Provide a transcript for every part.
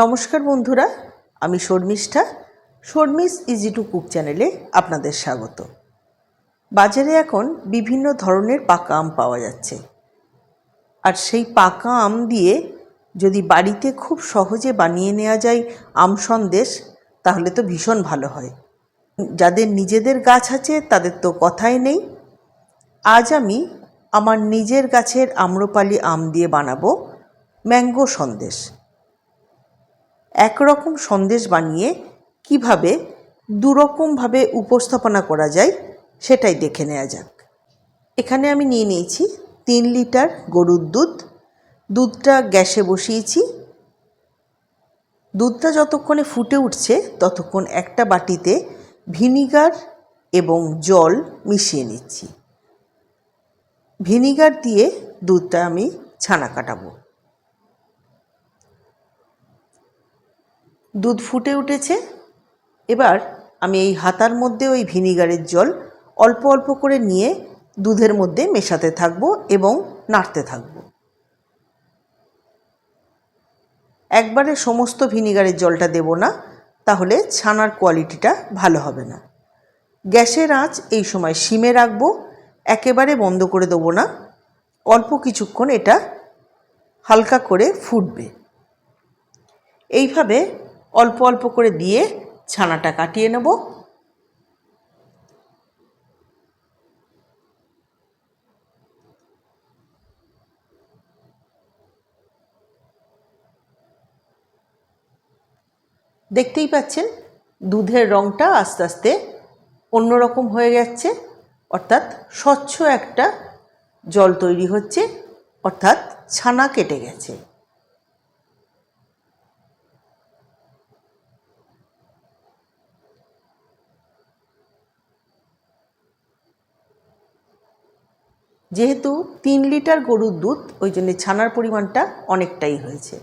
নমস্কার বন্ধুরা, আমি Sharmistha. Sharmi's easy to cook চ্যানেলে আপনাদের স্বাগত। বাজারে এখন বিভিন্ন ধরনের পাকা আম পাওয়া যাচ্ছে, আর সেই পাকা আম দিয়ে যদি বাড়িতে খুব সহজে বানিয়ে নেওয়া যায় আম সন্দেশ, তাহলে তো ভীষণ ভালো হয়। যাদের নিজেদের গাছ আছে তাদের তো কথাই নেই। আজ আমি আমার নিজের গাছের আম্রপালি আম দিয়ে বানাবো ম্যাঙ্গো সন্দেশ। একরকম সন্দেশ বানিয়ে কিভাবে দুরকমভাবে উপস্থাপনা করা যায় সেটাই দেখে নেওয়া যাক। এখানে আমি নিয়ে নিয়েছি 3 লিটার গরুর দুধ। দুধটা গ্যাসে বসিয়েছি। দুধটা যতক্ষণে ফুটে উঠছে ততক্ষণ একটা বাটিতে ভিনিগার এবং জল মিশিয়ে নিচ্ছি। ভিনিগার দিয়ে দুধটা আমি ছানা কাটাবো। দুধ ফুটে উঠেছে। এবার আমি এই হাতার মধ্যে ওই ভিনিগারের জল অল্প অল্প করে নিয়ে দুধের মধ্যে মেশাতে থাকবো এবং নাড়তে থাকবো। একবারে সমস্ত ভিনিগারের জলটা দেব না, তাহলে ছানার কোয়ালিটিটা ভালো হবে না। গ্যাসের আঁচ এই সময় সিমে রাখবো, একেবারে বন্ধ করে দেবো না। অল্প কিছুক্ষণ এটা হালকা করে ফুটবে। এইভাবে অল্প অল্প করে দিয়ে ছানাটা কাটিয়ে নেব। দেখতেই পাচ্ছেন দুধের রঙটা আস্তে আস্তে অন্যরকম হয়ে যাচ্ছে, অর্থাৎ স্বচ্ছ একটা জল তৈরি হচ্ছে, অর্থাৎ ছানা কেটে গেছে। যেহেতু 3 লিটার গরুর দুধ, ওই জন্য ছানার পরিমাণটা অনেকটাই হয়েছে।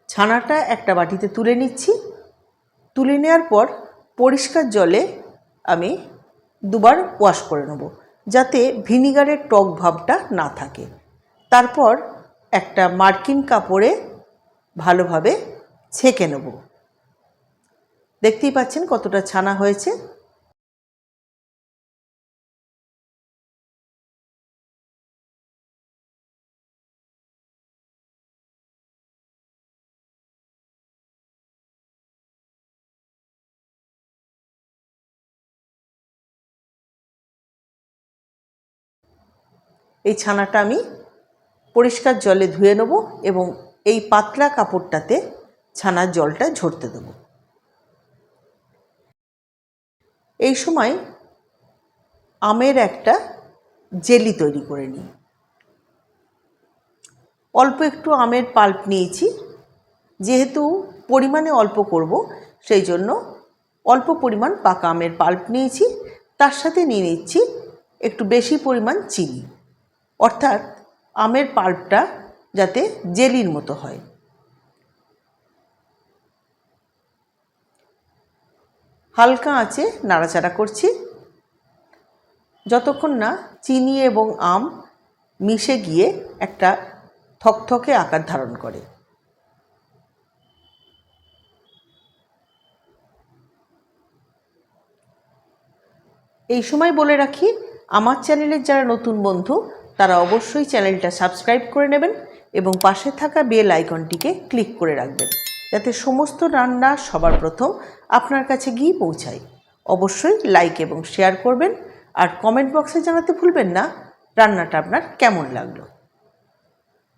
ছানাটা একটা বাটিতে তুলে নিচ্ছি। তুলে নেওয়ার পর পরিষ্কার জলে আমি দুবার ওয়াশ করে নেব, যাতে ভিনিগারের টক ভাবটা না থাকে। তারপর একটা মার্কিন কাপড়ে ভালোভাবে ছেঁকে নেব। দেখতেই পাচ্ছেন কতটা ছানা হয়েছে। এই ছানাটা আমি পরিষ্কার জলে ধুয়ে নেব এবং এই পাতলা কাপড়টাতে ছানার জলটা ঝরতে দেব। এই সময় আমের একটা জেলি তৈরি করে নিই। অল্প একটু আমের পাল্প নিয়েছি। যেহেতু পরিমাণে অল্প করব, সেই জন্য অল্প পরিমাণ পাকা আমের পাল্প নিয়েছি। তার সাথে নিয়ে নিচ্ছি একটু বেশি পরিমাণ চিনি, অর্থাৎ আমের পাল্পটা যাতে জেলির মতো হয়। হালকা আঁচে নাড়াচাড়া করছি যতক্ষণ না চিনি এবং আম মিশে গিয়ে একটা থকথকে আকার ধারণ করে। এই সময় বলে রাখি, আমার চ্যানেলের যারা নতুন বন্ধু তারা অবশ্যই চ্যানেলটা সাবস্ক্রাইব করে নেবেন এবং পাশে থাকা বেল আইকনটিকে ক্লিক করে রাখবেন, যাতে সমস্ত রান্না সবার প্রথম আপনার কাছে গিয়ে পৌঁছায়। অবশ্যই লাইক এবং শেয়ার করবেন, আর কমেন্ট বক্সে জানাতে ভুলবেন না রান্নাটা আপনার কেমন লাগলো।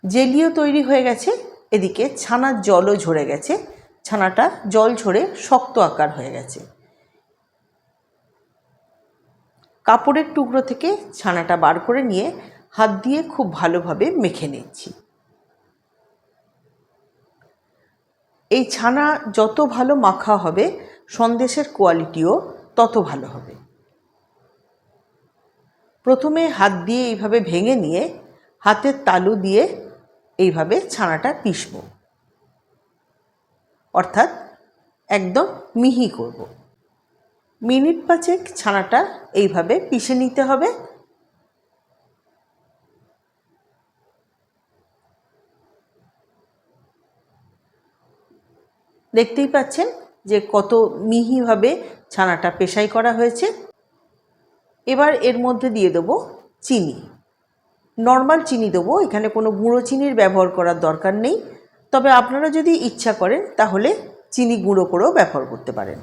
জেলিও তৈরি হয়ে গেছে, এদিকে ছানার জলও ঝরে গেছে। ছানাটা জল ঝরে শক্ত আকার হয়ে গেছে। কাপড়ের টুকরো থেকে ছানাটা বার করে নিয়ে হাত দিয়ে খুব ভালোভাবে মেখে নিচ্ছি। এই ছানা যত ভালো মাখা হবে, সন্দেশের কোয়ালিটিও তত ভালো হবে। প্রথমে হাত দিয়ে এইভাবে ভেঙে নিয়ে হাতের তালু দিয়ে এইভাবে ছানাটা পিষব, অর্থাৎ একদম মিহি করব। মিনিট 5 ছানাটা এইভাবে পিষে নিতে হবে। দেখতেই পাচ্ছেন যে কত মিহিভাবে ছানাটা পেশাই করা হয়েছে। এবার এর মধ্যে দিয়ে দেবো চিনি, নর্মাল চিনি দেবো, এখানে কোনো গুঁড়ো চিনির ব্যবহার করার দরকার নেই। তবে আপনারা যদি ইচ্ছা করেন তাহলে চিনি গুঁড়ো করেও ব্যবহার করতে পারেন।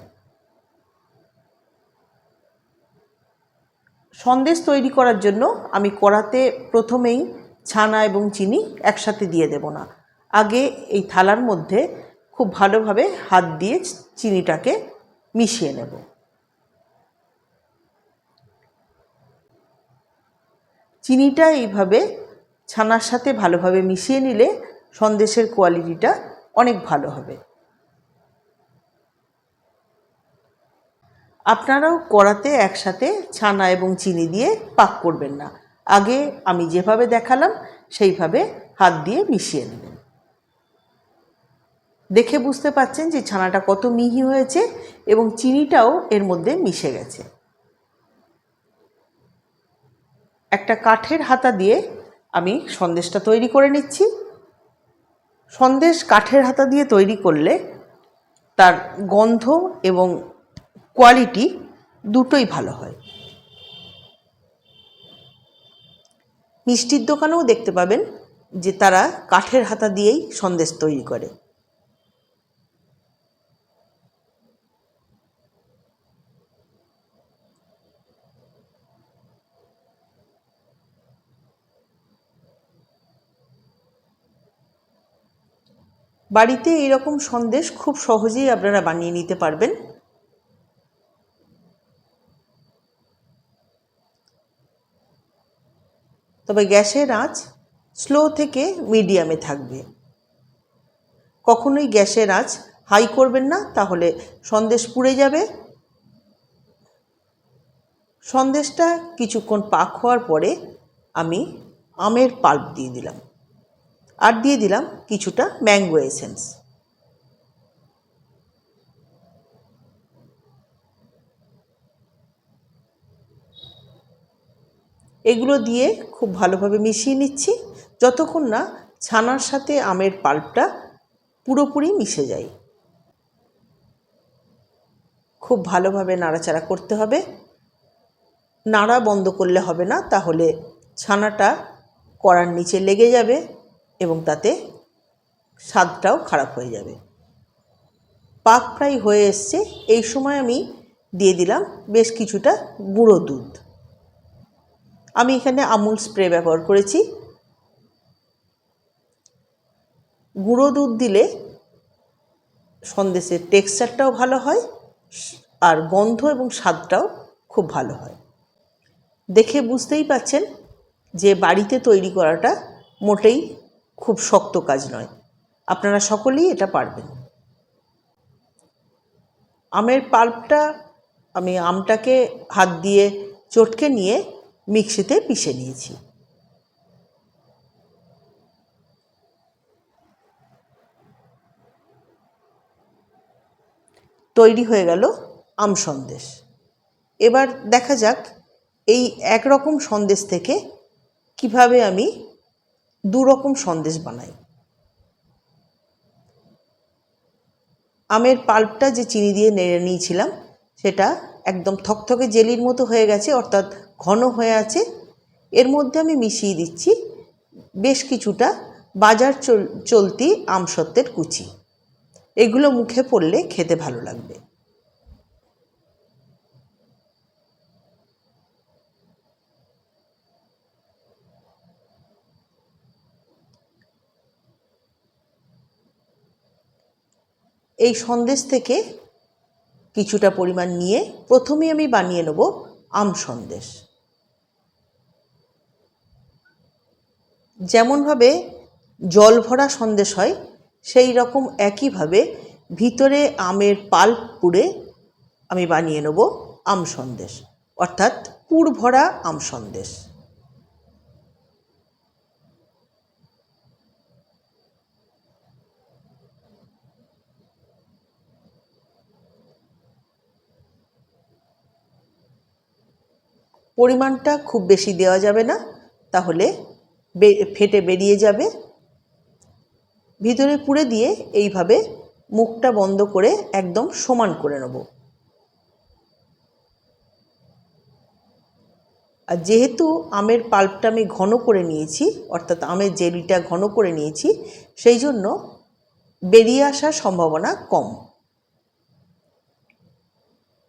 সন্দেশ তৈরি করার জন্য আমি কড়াতে প্রথমেই ছানা এবং চিনি একসাথে দিয়ে দেব না, আগে এই থালার মধ্যে খুব ভালোভাবে হাত দিয়ে চিনিটাকে মিশিয়ে নেব। চিনিটা এইভাবে ছানার সাথে ভালোভাবে মিশিয়ে নিলে সন্দেশের কোয়ালিটিটা অনেক ভালো হবে। আপনারাও কড়াতে একসাথে ছানা এবং চিনি দিয়ে পাক করবেন না, আগে আমি যেভাবে দেখালাম সেইভাবে হাত দিয়ে মিশিয়ে নেবেন। দেখে বুঝতে পাচ্ছেন যে ছানাটা কত মিহি হয়েছে এবং চিনিটাও এর মধ্যে মিশে গেছে। একটা কাঠের হাতা দিয়ে আমি সন্দেশটা তৈরি করে নিচ্ছি। সন্দেশ কাঠের হাতা দিয়ে তৈরি করলে তার গন্ধ এবং কোয়ালিটি দুটোই ভালো হয়। মিষ্টির দোকানেও দেখতে পাবেন যে তারা কাঠের হাতা দিয়েই সন্দেশ তৈরি করে। বাড়িতে এইরকম সন্দেশ খুব সহজেই আপনারা বানিয়ে নিতে পারবেন। তবে গ্যাসের আঁচ স্লো থেকে মিডিয়ামে থাকবে, কখনোই গ্যাসের আঁচ হাই করবেন না, তাহলে সন্দেশ পুড়ে যাবে। সন্দেশটা কিছুক্ষণ পাক হওয়ার পরে আমি আমের পাল্প দিয়ে দিলাম, আর দিয়ে দিলাম কিছুটা ম্যাঙ্গো এসেন্স। এগুলো দিয়ে খুব ভালোভাবে মিশিয়ে নিচ্ছি যতক্ষণ না ছানার সাথে আমের পাল্পটা পুরোপুরি মিশে যায়। খুব ভালোভাবে নাড়াচাড়া করতে হবে, নাড়া বন্ধ করলে হবে না, তাহলে ছানাটা কড়ার নিচে লেগে যাবে এবং তাতে স্বাদটাও খারাপ হয়ে যাবে। পাক প্রায় হয়ে এসছে, এই সময় আমি দিয়ে দিলাম বেশ কিছুটা গুঁড়ো দুধ। আমি এখানে আমুল স্প্রে ব্যবহার করেছি। গুঁড়ো দুধ দিলে সন্দেশের টেক্সচারটাও ভালো হয় আর গন্ধ এবং স্বাদটাও খুব ভালো হয়। দেখে বুঝতেই পাচ্ছেন যে বাড়িতে তৈরি করাটা মোটেই খুব শক্ত কাজ নয়, আপনারা সকলেই এটা পারবেন। আমের পাল্পটা আমি আমটাকে হাত দিয়ে চটকে নিয়ে মিক্সিতে পিষে নিয়েছি। তৈরি হয়ে গেল আম সন্দেশ। এবার দেখা যাক এই একরকম সন্দেশ থেকে কিভাবে আমি দুরকম সন্দেশ বানাই। আমের পাল্পটা যে চিনি দিয়ে নেড়ে নিয়েছিলাম সেটা একদম থকথকে জেলির মতো হয়ে গেছে, অর্থাৎ ঘন হয়ে আছে। এর মধ্যে আমি মিশিয়ে দিচ্ছি বেশ কিছুটা বাজার চলতি আমসত্ত্বের কুচি। এগুলো মুখে পড়লে খেতে ভালো লাগবে। এই সন্দেশ থেকে কিছুটা পরিমাণ নিয়ে প্রথমে আমি বানিয়ে নেব আম সন্দেশ। যেমনভাবে জল ভরা সন্দেশ হয় সেই রকম একইভাবে ভিতরে আমের পাল্প পুড়ে আমি বানিয়ে নেব আম সন্দেশ, অর্থাৎ পুর ভরা আম সন্দেশ। পরিমাণটা খুব বেশি দেওয়া যাবে না, তাহলে ফেটে বেরিয়ে যাবে। ভিতরে পুরে দিয়ে এইভাবে মুখটা বন্ধ করে একদম সমান করে নেব। আর যেহেতু আমের পাল্পটা আমি ঘন করে নিয়েছি, অর্থাৎ আমের জেলিটা ঘন করে নিয়েছি, সেই জন্য বেরিয়ে আসার সম্ভাবনা কম।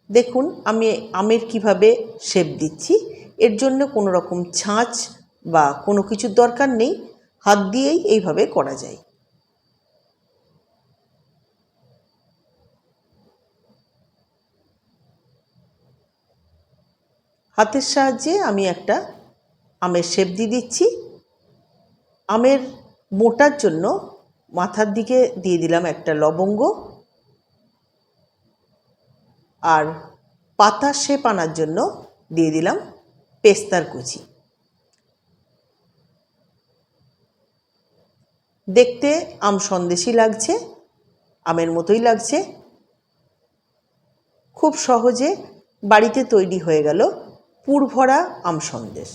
দেখুন আমি আমের কিভাবে শেপ দিচ্ছি। এর জন্য কোনো রকম ছাঁচ বা কোনো কিছুর দরকার নেই, হাত দিয়েই এইভাবে করা যায়। হাতের সাহায্যে আমি একটা আমের শেপ দিয়ে দিচ্ছি। আমের মোটার জন্য মাথার দিকে দিয়ে দিলাম একটা লবঙ্গ, আর পাতার শেপ আনার জন্য দিয়ে দিলাম পেস্তার কুচি। দেখতে আম সন্দেশই লাগছে, আমের মতোই লাগছে। খুব সহজে বাড়িতে তৈরি হয়ে গেল পুরভরা আম সন্দেশ।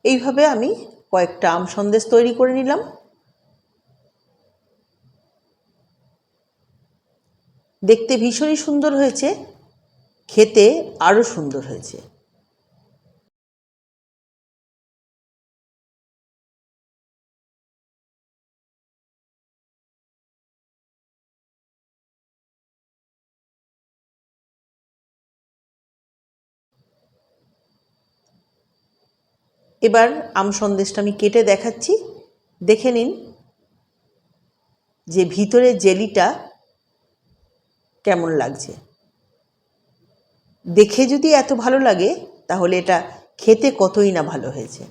এইভাবে আমি কয়েকটা আম সন্দেশ তৈরি করে নিলাম। দেখতে ভীষণই সুন্দর হয়েছে, খেতে আরও সুন্দর হয়েছে। এবার আম সন্দেশটা আমি কেটে দেখাচ্ছি, দেখে নিন যে ভিতরে জেলিটা কেমন লাগছে। দেখে যদি এত ভালো লাগে তাহলে এটা খেতে কতই না ভালো হয়েছে।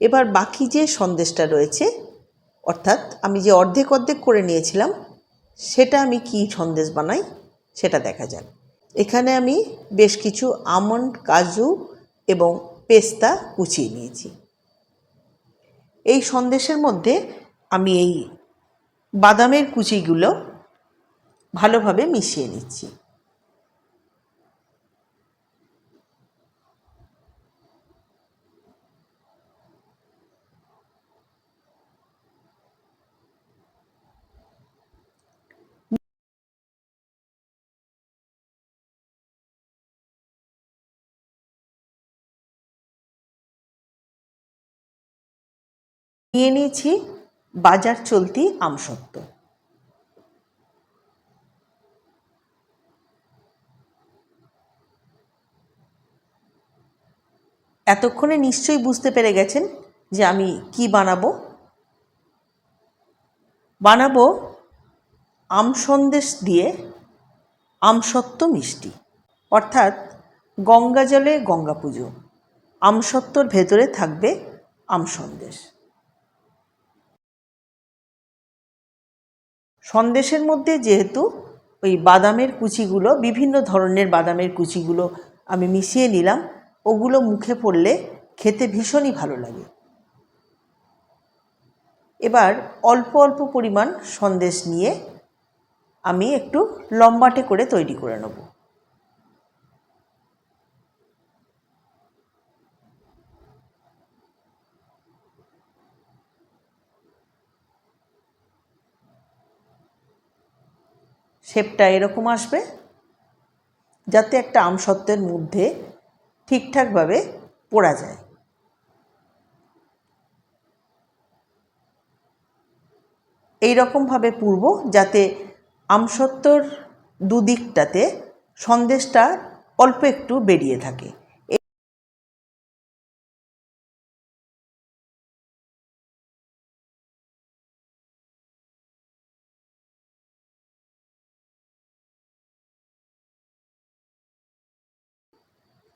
এবার বাকি যে সন্দেশটা রয়েছে, অর্থাৎ আমি যে অর্ধেক অর্ধেক করে নিয়েছিলাম, সেটা আমি কি সন্দেশ বানাই সেটা দেখা যাক। এখানে আমি বেশ কিছু আমন্ড, কাজু এবং পেস্তা কুচিয়ে নিয়েছি। এই সন্দেশের মধ্যে আমি এই বাদামের কুচিগুলো ভালোভাবে মিশিয়ে নিচ্ছি। নিয়ে নিয়েছি বাজার চলতি আমসত্ত্ব। এতক্ষণে নিশ্চয়ই বুঝতে পেরে গেছেন যে আমি কি বানাবো। বানাবো আম সন্দেশ দিয়ে আমসত্ত্ব মিষ্টি, অর্থাৎ গঙ্গা জলে গঙ্গা পুজো। আমসত্ত্বর ভেতরে থাকবে আম সন্দেশ। সন্দেশের মধ্যে যেহেতু ওই বাদামের কুচিগুলো, বিভিন্ন ধরনের বাদামের কুচিগুলো আমি মিশিয়ে নিলাম, ওগুলো মুখে পড়লে খেতে ভীষণই ভালো লাগে। এবার অল্প অল্প পরিমাণ সন্দেশ নিয়ে আমি একটু লম্বাটে করে তৈরি করে নেব। শেপটা এরকম আসবে, যাতে একটা আমসত্ত্বের মধ্যে ঠিকঠাকভাবে পড়া যায়। এই রকমভাবে পুরব যাতে আমসত্ত্বর দুদিকটাতে সন্দেশটা অল্প একটু বেরিয়ে থাকে।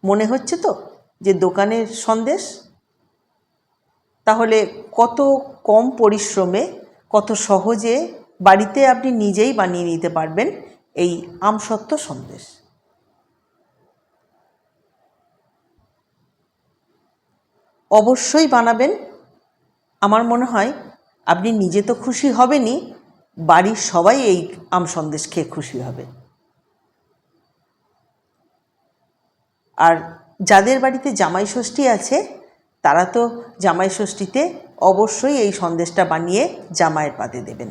মনে হচ্ছে তো যে দোকানের সন্দেশ? তাহলে কত কম পরিশ্রমে, কত সহজে বাড়িতে আপনি নিজেই বানিয়ে নিতে পারবেন এই আমসত্ত্ব সন্দেশ। অবশ্যই বানাবেন। আমার মনে হয় আপনি নিজে তো খুশি হবেনই, বাড়ির সবাই এই আম সন্দেশ খেয়ে খুশি হবে। আর যাদের বাড়িতে জামাই ষষ্ঠী আছে তারা তো জামাই ষষ্ঠীতে অবশ্যই এই সন্দেশটা বানিয়ে জামাইয়ের পাতে দেবেন।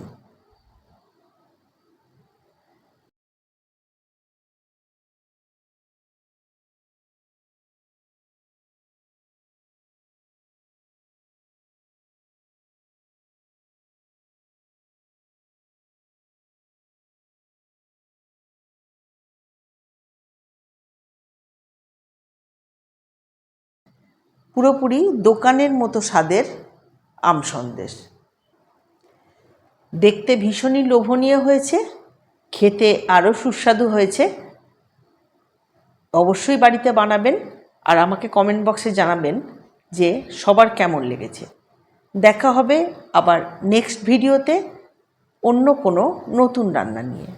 পুরোপুরি দোকানের মতো স্বাদের আম সন্দেশ। দেখতে ভীষণই লোভনীয় হয়েছে, খেতে আরও সুস্বাদু হয়েছে। অবশ্যই বাড়িতে বানাবেন আর আমাকে কমেন্ট বক্সে জানাবেন যে সবার কেমন লেগেছে। দেখা হবে আবার নেক্সট ভিডিওতে অন্য কোনো নতুন রান্না নিয়ে।